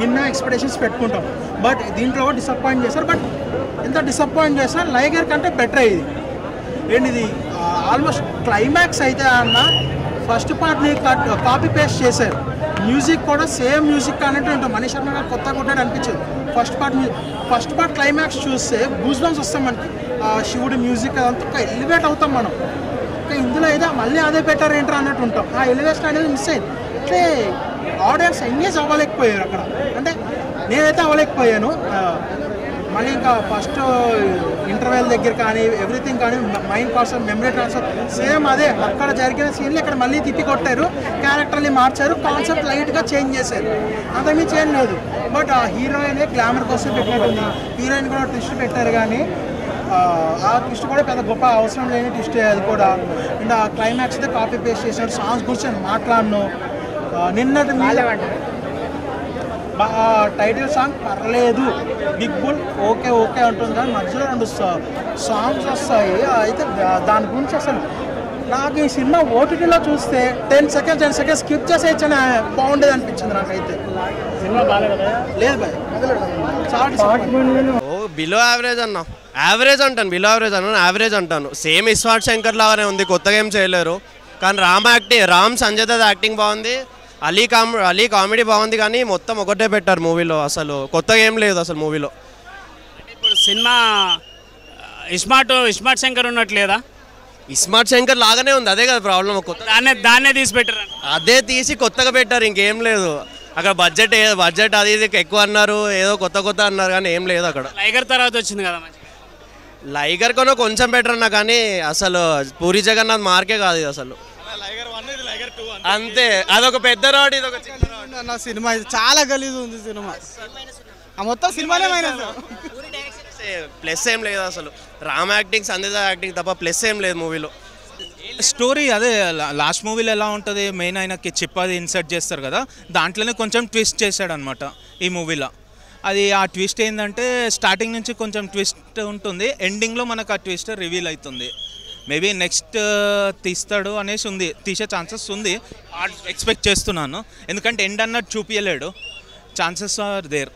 ఎన్నో ఎక్స్పెక్టేషన్స్ పెట్టుకుంటాం. బట్ దీంట్లో డిసప్పాయింట్ చేశారు. బట్ ఎంత డిసప్పాయింట్ చేసినా లైగర్ కంటే బెటర్ అయ్యింది. ఏంటిది ఆల్మోస్ట్ క్లైమాక్స్ అయితే అన్న ఫస్ట్ పార్ట్ని కాపీ పేస్ట్ చేశారు. మ్యూజిక్ కూడా సేమ్ మ్యూజిక్ అన్నట్టు ఉంటుంది. మనీష్ శర్మ గారు కొత్తగా కొట్టాడు అనిపించదు. ఫస్ట్ పార్ట్ క్లైమాక్స్ చూస్తే గూస్ బంప్స్ వస్తాం మనకి. శివుడి మ్యూజిక్ అదంతా ఎలివేట్ అవుతాం మనం. ఇందులో అయితే మళ్ళీ అదే బెటర్ ఏంటర్ అన్నట్టు ఉంటాం. ఆ ఎలివేషన్ అనేది మిస్ అయింది. అంటే ఆడియన్స్ ఎంగేజ్ అవ్వలేకపోయారు అక్కడ. అంటే నేనైతే అవ్వలేకపోయాను. మళ్ళీ ఇంకా ఫస్ట్ ఇంటర్వెల్ దగ్గర కానీ ఎవ్రీథింగ్ కానీ mind transfer, memory transfer same అదే. అక్కడ జరిగిన సీన్లు ఇక్కడ మళ్ళీ తిప్పి కొట్టారు, క్యారెక్టర్ని మార్చారు, కాన్సెప్ట్ లైట్గా చేంజ్ చేశారు. అంతకుమించి చేంజ్ లేదు. బట్ ఆ హీరోయిన్ గ్లామర్ కోసం పెట్టినట్టుంది. హీరోయిన్ కూడా ట్విస్ట్ పెట్టారు కానీ ఆ ట్విస్ట్ కూడా పెద్ద గొప్ప అవసరం లేని ట్విస్ట్ అది కూడా. అండ్ ఆ క్లైమాక్స్ అయితే కాపీ పేస్ట్ చేశారు. సాంగ్స్ గురించి మాట్లాడను. నిన్నటి టైటిల్ సాంగ్ పర్లేదు, బిగ్ బుల్ ఓకే ఓకే అంటుంది కానీ మధ్యలో 2 సాంగ్స్ వస్తాయి. అయితే దాని గురించి అసలు నాకు ఈ సినిమా ఓటీటీలో చూస్తే 10 సెకండ్స్ స్కిప్ చేసేయచ్చని బాగుండేది అనిపించింది నాకైతే. లేదు బాయ్, బిలో యావరేజ్ అన్నా. యావరేజ్ అంటాను, బిలో యావరేజ్ అంటాను. సేమ్ ఇస్మార్ట్ శంకర్ లాగానే ఉంది, కొత్తగా ఏం చేయలేరు. కానీ రామ్ సంజయ్ దత్ యాక్టింగ్ బాగుంది, అలీ కామెడీ బాగుంది. కానీ మొత్తం ఒకటే పెట్టారు మూవీలో, అసలు కొత్తగా ఏం లేదు అసలు మూవీలో. ఇప్పుడు సినిమా ఇస్మార్ట్ శంకర్ ఉన్నట్లేదా? ఇస్మార్ట్ శంకర్ లాగానే ఉంది, అదే కదా ప్రాబ్లం. దాన్నే తీసి పెట్టారు, అదే తీసి కొత్తగా పెట్టారు, ఇంకేం లేదు. అక్కడ బడ్జెట్ అది ఇది ఎక్కువ అన్నారు, ఏదో కొత్త అన్నారు కానీ ఏం లేదు అక్కడ. లైగర్ తర్వాత వచ్చింది కదా, లైగర్ కొనో కొంచెం బెటర్ అన్నా కానీ అసలు పూరి జగన్నాథ్ మార్కే కాదు ఇది అసలు. అంతే, అదొక పెద్ద రాడ్, ఇదొక చిన్న రాడ్. సినిమా చాలా గలీజ్ ఉంది. సినిమా మొత్తం సినిమానే ప్లస్ ఏం లేదు అసలు. రామ్ యాక్టింగ్, సంజయ్ దత్ యాక్టింగ్ తప్ప ప్లస్ ఏం లేదు మూవీలో. స్టోరీ అదే లాస్ట్ మూవీలో ఎలా ఉంటుంది, మెయిన్ ఆయనకి చెప్పది ఇన్సర్ట్ చేస్తారు కదా, దాంట్లోనే కొంచెం ట్విస్ట్ చేశాడు అనమాట ఈ మూవీలో. అది ఆ ట్విస్ట్ ఏంటంటే స్టార్టింగ్ నుంచి కొంచెం ట్విస్ట్ ఉంటుంది, ఎండింగ్లో మనకు ఆ ట్విస్ట్ రివీల్ అవుతుంది. మేబీ నెక్స్ట్ తీస్తాడు అనేసి ఉంది, తీసే ఛాన్సెస్ ఉంది, ఎక్స్పెక్ట్ చేస్తున్నాను. ఎందుకంటే ఎండ్ అన్నట్టు చూపించలేడు, ఛాన్సెస్ ఆర్ దేర్.